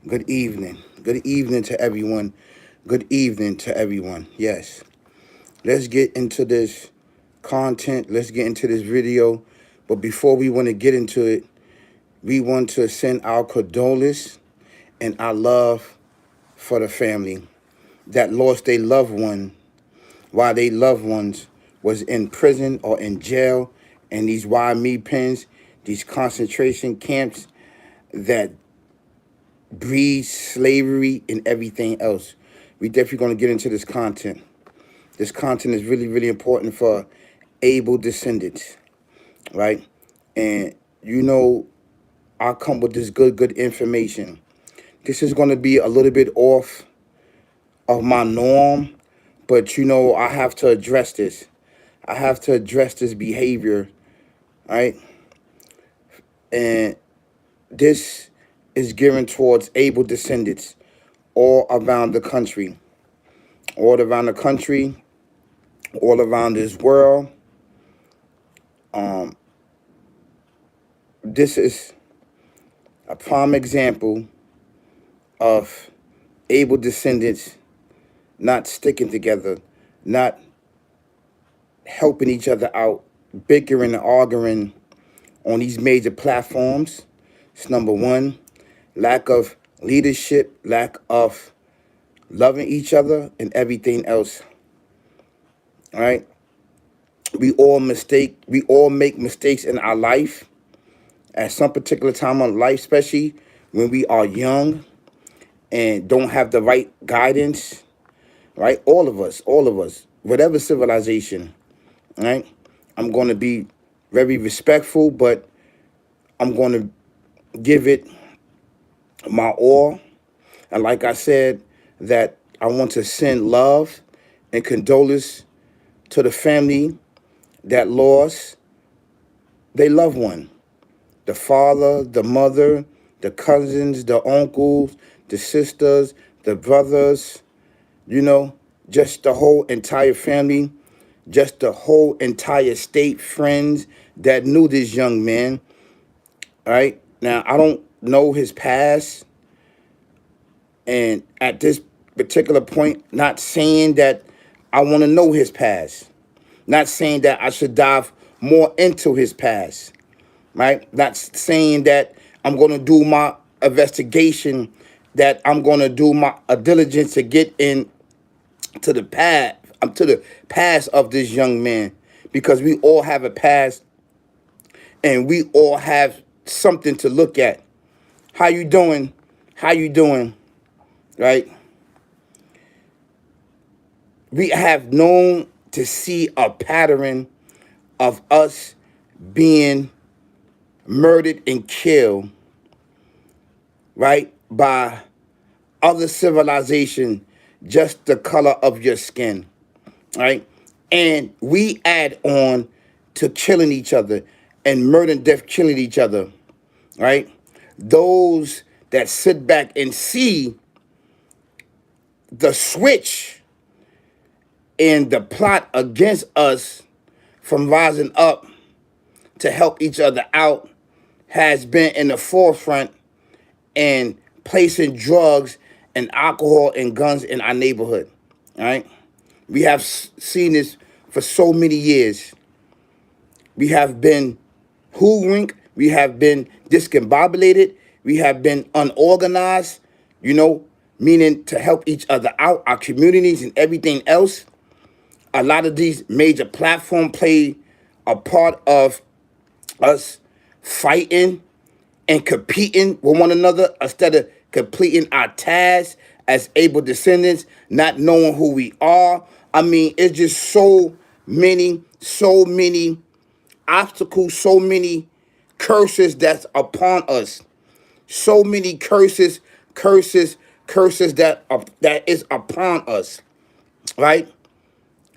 Good evening. Good evening to everyone. Good evening to everyone. Yes. Let's get into this content. Let's get into this video. But before we want to get into it, we want to send our condolences and our love for the family that lost their loved one while their loved ones was in prison or in jail and these YME pens, these concentration camps that breed slavery and everything else. We definitely going to get into this content. This content is really, really important for Abel descendants, right? And I come with this good information. This is going to be a little bit off of my norm, but I have to address this. I have to address this behavior, right? And this is given towards able descendants all around the country, all around the country, all around this world. This is a prime example of able descendants not sticking together, not helping each other out, bickering and arguing on these major platforms. It's number one. Lack of leadership, lack of loving each other, and everything else. All right? We all make mistakes in our life at some particular time of life, especially when we are young and don't have the right guidance, right? All of us, whatever civilization, right? I'm going to be very respectful, but I'm going to give it my all. And like I said, that I want to send love and condolence to the family that lost their loved one. The father, the mother, the cousins, the uncles, the sisters, the brothers, just the whole entire family, just the whole entire state, friends that knew this young man. All right. Now, I don't know his past. And at this particular point, not saying that I want to know his past, not saying that I should dive more into his past, right? Not saying that I'm going to do my investigation, that I'm going to do my diligence to get in to the past of this young man, because we all have a past and we all have something to look at. How you doing? How you doing? Right? We have known to see a pattern of us being murdered and killed, right, by other civilization, just the color of your skin, right? And we add on to killing each other and murder and death killing each other, right? Those that sit back and see the switch in the plot against us from rising up to help each other out has been in the forefront and placing drugs and alcohol and guns in our neighborhood. All right, we have seen this for so many years. We have been hoodwinked. We have been discombobulated. We have been unorganized. Meaning to help each other out, our communities and everything else. A lot of these major platforms play a part of us fighting and competing with one another instead of completing our tasks as able descendants, not knowing who we are. I mean, it's just so many obstacles, so many curses that's upon us. So many curses that is upon us, right?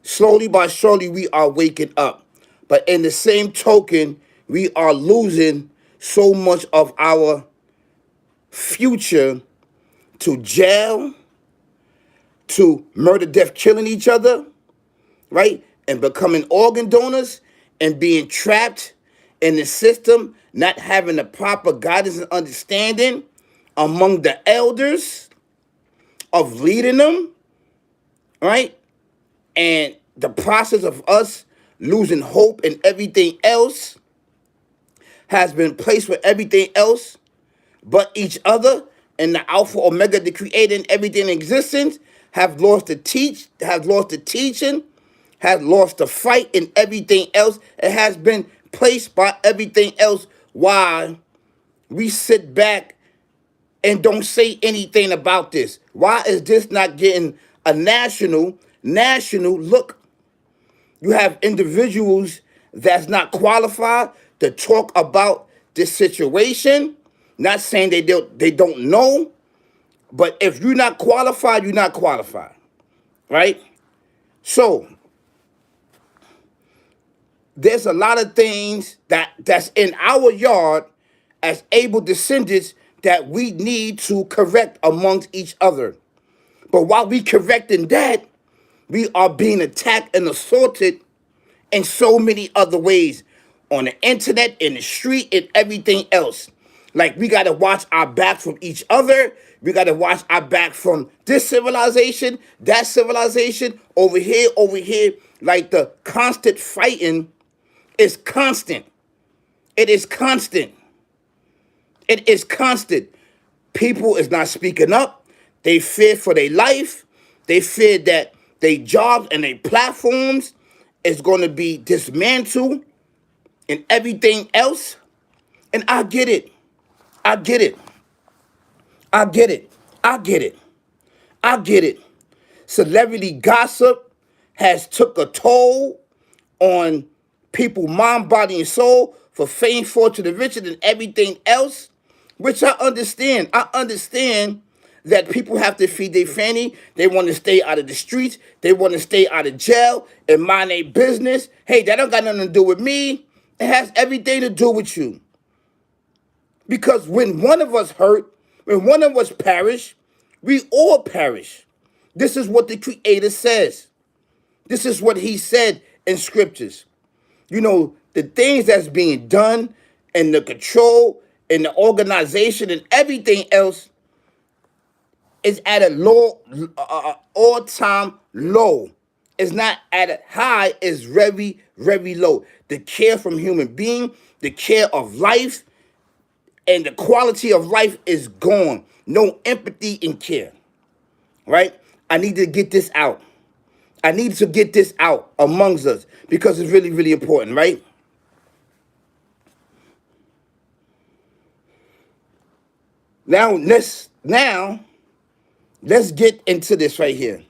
Slowly but surely, we are waking up. But in the same token, we are losing so much of our future to jail, to murder, death, killing each other, right? And becoming organ donors and being trapped in the system, not having the proper guidance and understanding among the elders of leading them, right? And the process of us losing hope and everything else has been placed with everything else but each other, and the Alpha Omega, the creator and everything in existence, have lost the teaching, has lost the fight and everything else. It has been placed by everything else while we sit back and don't say anything about this. Why is this not getting a national look? You have individuals that's not qualified to talk about this situation. Not saying they don't know, but if you're not qualified, you're not qualified, right? So there's a lot of things that's in our yard as able descendants that we need to correct amongst each other. But while we correcting that, we are being attacked and assaulted in so many other ways, on the internet, in the street, and everything else. Like, we got to watch our back from each other. We got to watch our back from this civilization, that civilization, over here. Like, the constant fighting is constant. It is constant. It is constant. People is not speaking up. They fear for their life. They fear that their jobs and their platforms is going to be dismantled and everything else. And I get it. I get it. I get it. I get it. I get it. Celebrity gossip has took a toll on people, mind, body, and soul, for fame, fortune, and riches, and everything else, which I understand. I understand that people have to feed their family. They want to stay out of the streets. They want to stay out of jail and mind their business. Hey, that don't got nothing to do with me. It has everything to do with you. Because when one of us hurt, when one of us perish, we all perish. This is what the Creator says. This is what He said in scriptures. You know, the things that's being done and the control and the organization and everything else is at a low, all-time low. It's not at a high, it's very, very low. The care from human being, the care of life, and the quality of life is gone. No empathy and care, right? I need to get this out. I need to get this out amongst us because it's really, really important, right? Now let's get into this right here.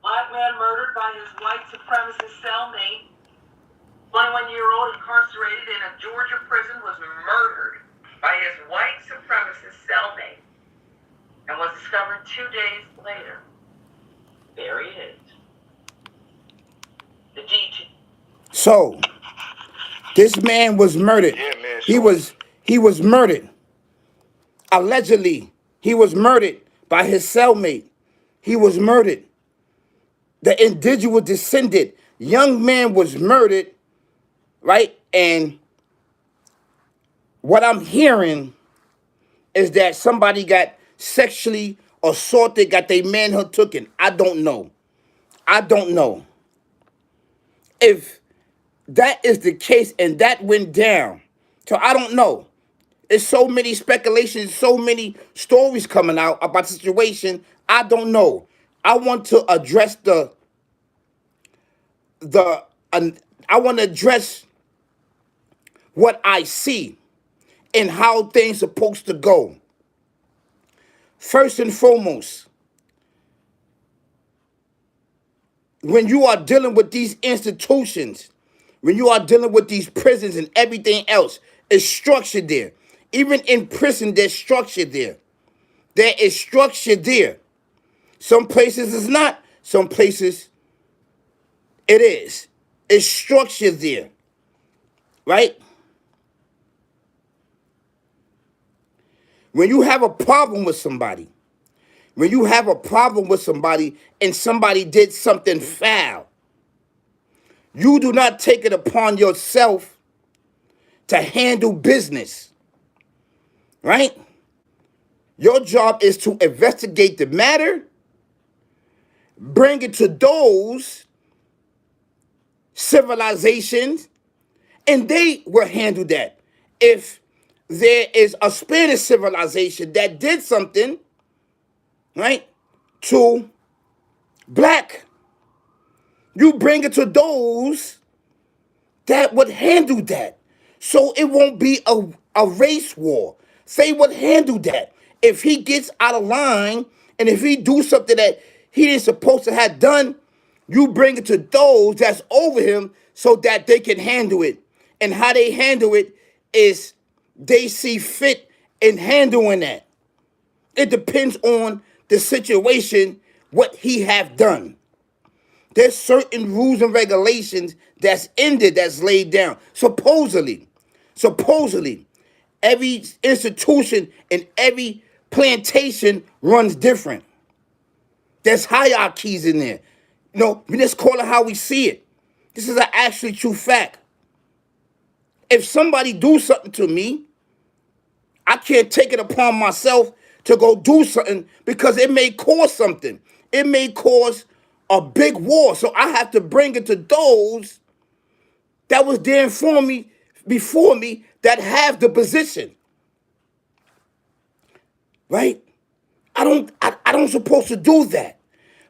Black man murdered by his white supremacist cellmate. 21-year-old incarcerated in a Georgia prison was murdered by his white supremacist cellmate and was discovered 2 days later. There he is. The DT. So this man was murdered. Yeah, man, He was murdered. Allegedly, he was murdered by his cellmate. He was murdered. The indigenous descendant young man was murdered, right? And what I'm hearing is that somebody got sexually assaulted, got their manhood taken. I don't know. I don't know. If that is the case and that went down, so I don't know. There's so many speculations, so many stories coming out about the situation. I don't know. I want to address I want to address what I see and how things are supposed to go. First and foremost, when you are dealing with these institutions, when you are dealing with these prisons and everything else, it's structure there. Even in prison, there's structure there. There is structure there. Some places it's not. Some places it is. It's structure there. Right? When you have a problem with somebody, When you have a problem with somebody and somebody did something foul, you do not take it upon yourself to handle business, right? Your job is to investigate the matter, bring it to those civilizations, and they will handle that. If there is a Spanish civilization that did something, right, to black, you bring it to those that would handle that. So it won't be a race war. They would handle that. If he gets out of line and if he do something that he ain't supposed to have done, you bring it to those that's over him so that they can handle it. And how they handle it is they see fit in handling that. It depends on the situation, what he have done. There's certain rules and regulations that's in there that's laid down. Supposedly, every institution and every plantation runs different. There's hierarchies in there. We just call it how we see it. This is an actually true fact. If somebody do something to me, I can't take it upon myself to go do something because it may cause something. It may cause a big war. So I have to bring it to those that was there before me that have the position. Right? I don't supposed to do that.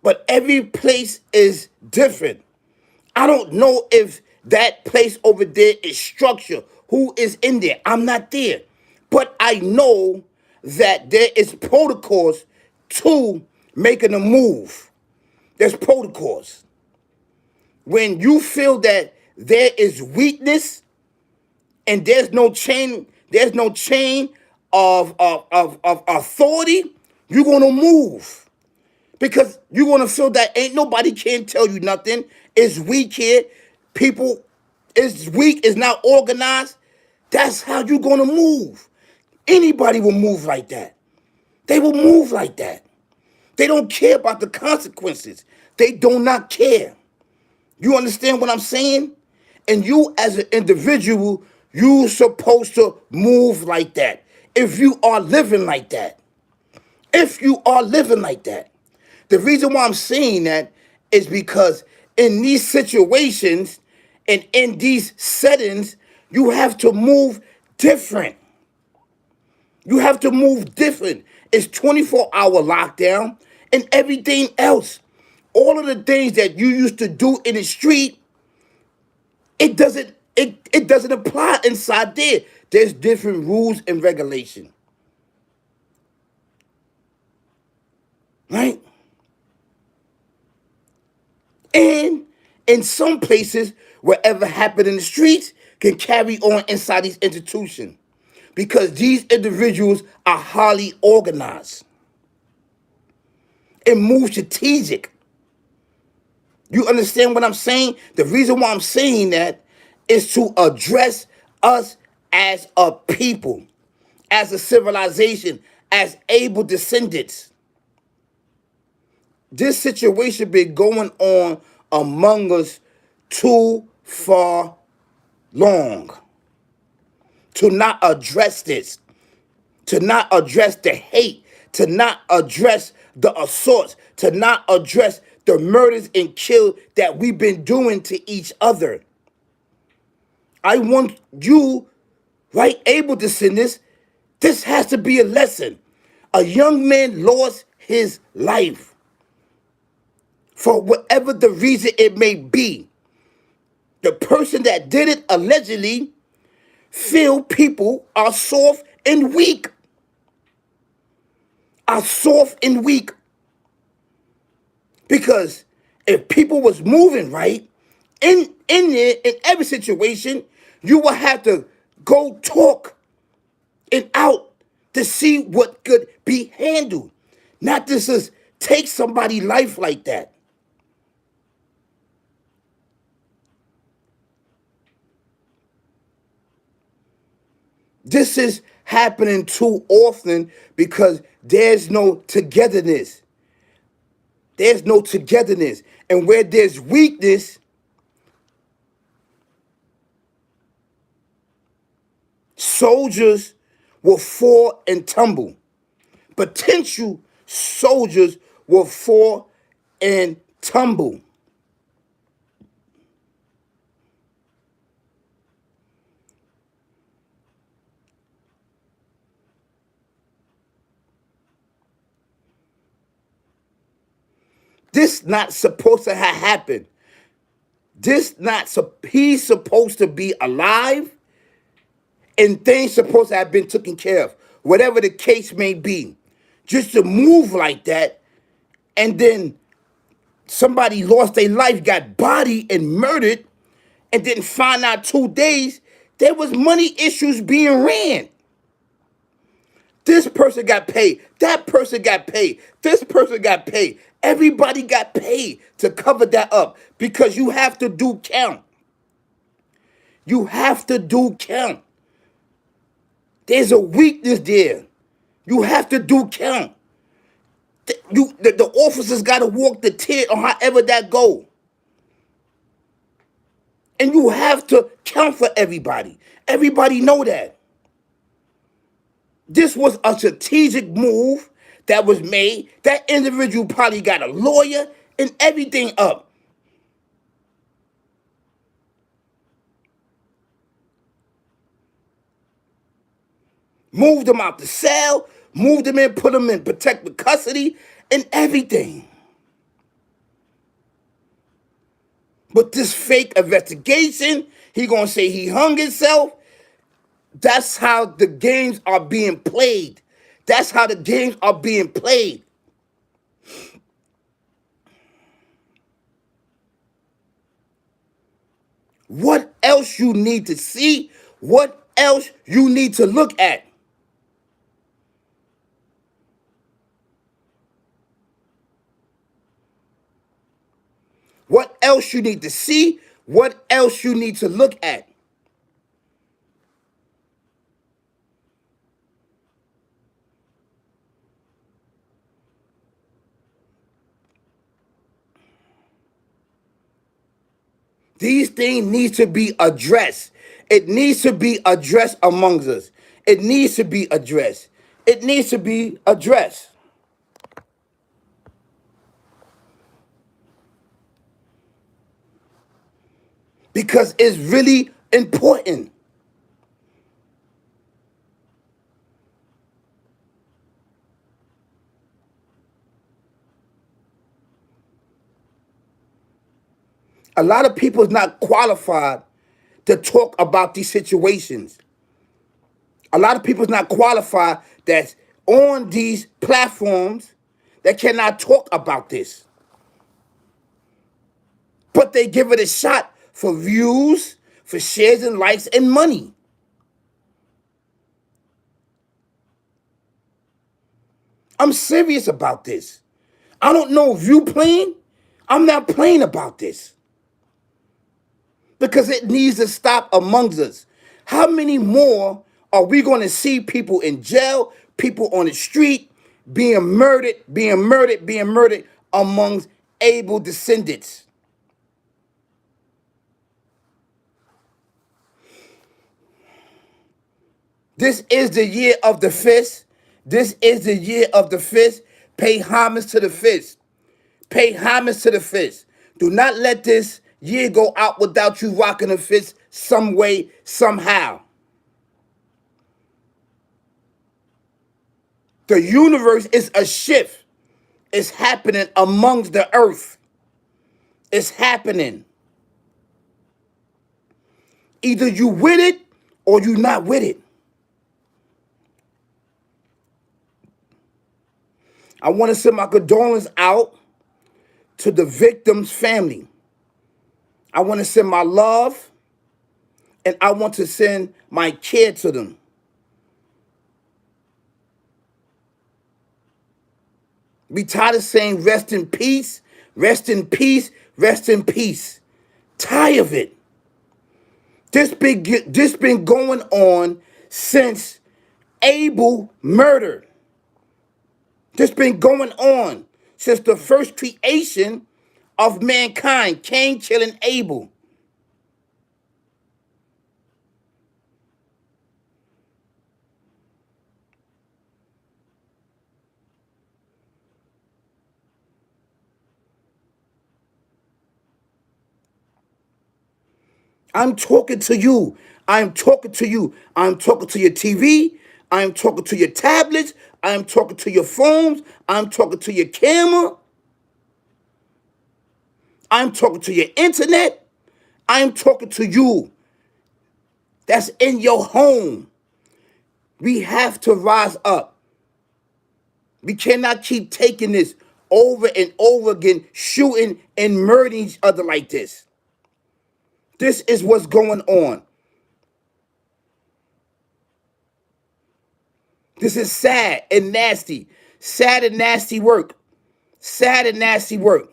But every place is different. I don't know if that place over there is structure. Who is in there? I'm not there. But I know that there is protocols to making a move. There's protocols. When you feel that there is weakness and there's no chain of authority, you're gonna move. Because you're gonna feel that ain't nobody can tell you nothing. It's weak here. People is weak, is not organized. That's how you're gonna move. Anybody will move like that. They will move like that. They don't care about the consequences. They do not care. You understand what I'm saying? And you as an individual, you supposed to move like that. If you are living like that. If you are living like that. The reason why I'm saying that is because in these situations and in these settings, you have to move different. You have to move different. It's 24-hour lockdown and everything else. All of the things that you used to do in the street, it doesn't apply inside there. There's different rules and regulation. Right? And in some places, whatever happened in the streets can carry on inside these institutions because these individuals are highly organized and move strategic. You understand what I'm saying? The reason why I'm saying that is to address us as a people, as a civilization, as able descendants. This situation been going on among us too far long to not address this, to not address the hate, to not address the assaults, to not address the murders and kill that we've been doing to each other. I want you, right, able to send this. This has to be a lesson. A young man lost his life for whatever the reason it may be. The person that did it allegedly feel people are soft and weak. Are soft and weak. Because if people was moving right, in there, in every situation, you will have to go talk and out to see what could be handled. Not to just take somebody's life like that. This is happening too often because there's no togetherness. There's no togetherness. And where there's weakness, soldiers will fall and tumble. Potential soldiers will fall and tumble. This not supposed to have happened. He's supposed to be alive and things supposed to have been taken care of. Whatever the case may be. Just to move like that and then somebody lost their life, got bodied and murdered, and didn't find out 2 days there was money issues being ran. This person got paid. That person got paid. This person got paid. Everybody got paid to cover that up because you have to do count. You have to do count. There's a weakness there. You have to do count. The officers got to walk the tier or however that go. And you have to count for everybody. Everybody know that. This was a strategic move that was made. That individual probably got a lawyer and everything up. Moved them out the cell, moved them in, put them in protective custody and everything. But this fake investigation, he gonna say he hung himself. That's how the games are being played. That's how the games are being played. What else you need to see? What else you need to look at? What else you need to see? What else you need to look at? These things need to be addressed. It needs to be addressed amongst us. It needs to be addressed. It needs to be addressed. Because it's really important. A lot of people is not qualified to talk about these situations. A lot of people is not qualified that's on these platforms that cannot talk about this. But they give it a shot for views, for shares and likes and money. I'm serious about this. I don't know if you playing. I'm not playing about this. Because it needs to stop amongst us. How many more are we going to see people in jail, people on the street, being murdered amongst Abel descendants? This is the year of the fist. This is the year of the fist. Pay homage to the fist. Pay homage to the fist. Do not let this year go out without you rocking a fist some way, somehow. The universe is a shift. It's happening amongst the earth. It's happening. Either you with it or you not with it. I want to send my condolences out to the victim's family. I want to send my love and I want to send my care to them. We tired of saying rest in peace, rest in peace, rest in peace. Tired of it. This been going on since Abel murdered. This been going on since the first creation of mankind, Cain killing Abel. I'm talking to you. I'm talking to you. I'm talking to your TV. I'm talking to your tablets. I'm talking to your phones. I'm talking to your camera. I'm talking to your internet. I'm talking to you. That's in your home. We have to rise up. We cannot keep taking this over and over again, shooting and murdering each other like this. This is what's going on. This is sad and nasty. Sad and nasty work. Sad and nasty work.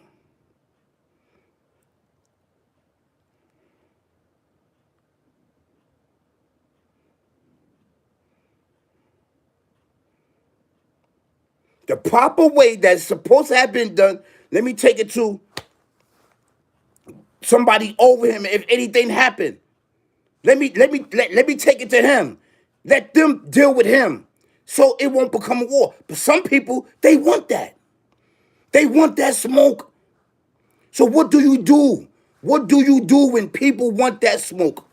The proper way that's supposed to have been done, let me take it to somebody over him if anything happened. Let me take it to him. Let them deal with him. So it won't become a war. But some people, they want that. They want that smoke. So what do you do? What do you do when people want that smoke?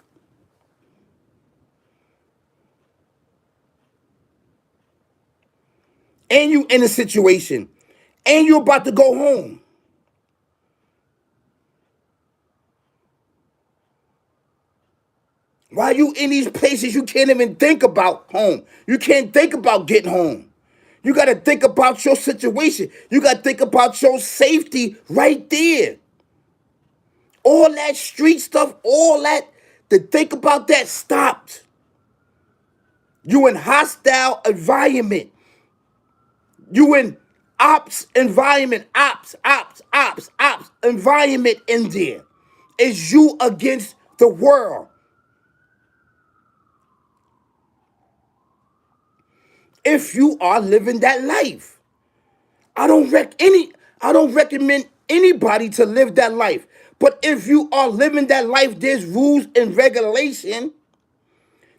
And you in a situation, and you're about to go home. While you in these places, you can't even think about home. You can't think about getting home. You got to think about your situation. You got to think about your safety right there. All that street stuff, all that, to think about that stopped. You in hostile environment. You in ops environment, ops environment in there. It's you against the world. If you are living that life, I don't recommend anybody to live that life. But if you are living that life, there's rules and regulation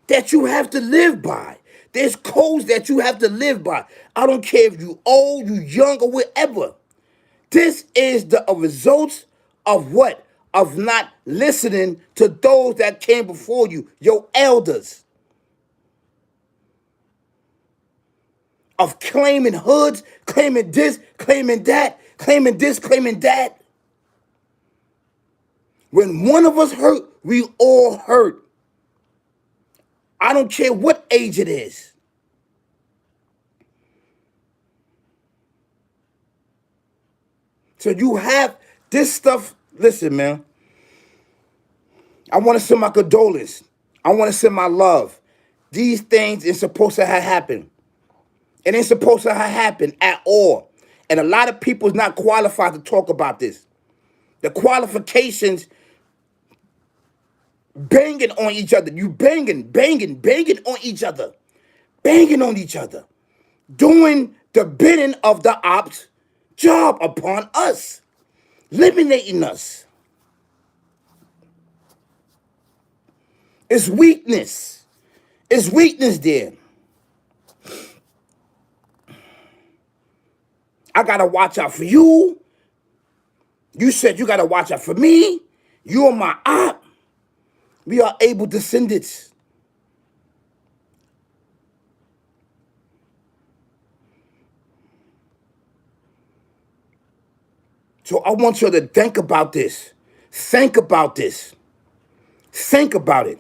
that you have to live by. There's codes that you have to live by. I don't care if you old, you young, or whatever. This is the results of what? Of not listening to those that came before you, your elders. Of claiming hoods, claiming this, claiming that, claiming this, claiming that. When one of us hurt, we all hurt. I don't care what age it is. So you have this stuff. Listen, man. I want to send my condolence. I want to send my love. These things is supposed to have happened. It ain't supposed to have happened at all. And a lot of people is not qualified to talk about this. The qualifications banging on each other. You banging on each other. Banging on each other. Doing the bidding of the ops job upon us. Eliminating us. It's weakness. It's weakness there. I gotta watch out for you. You said you gotta watch out for me. You are my op. We are able descendants. So I want you to think about this. Think about this. Think about it.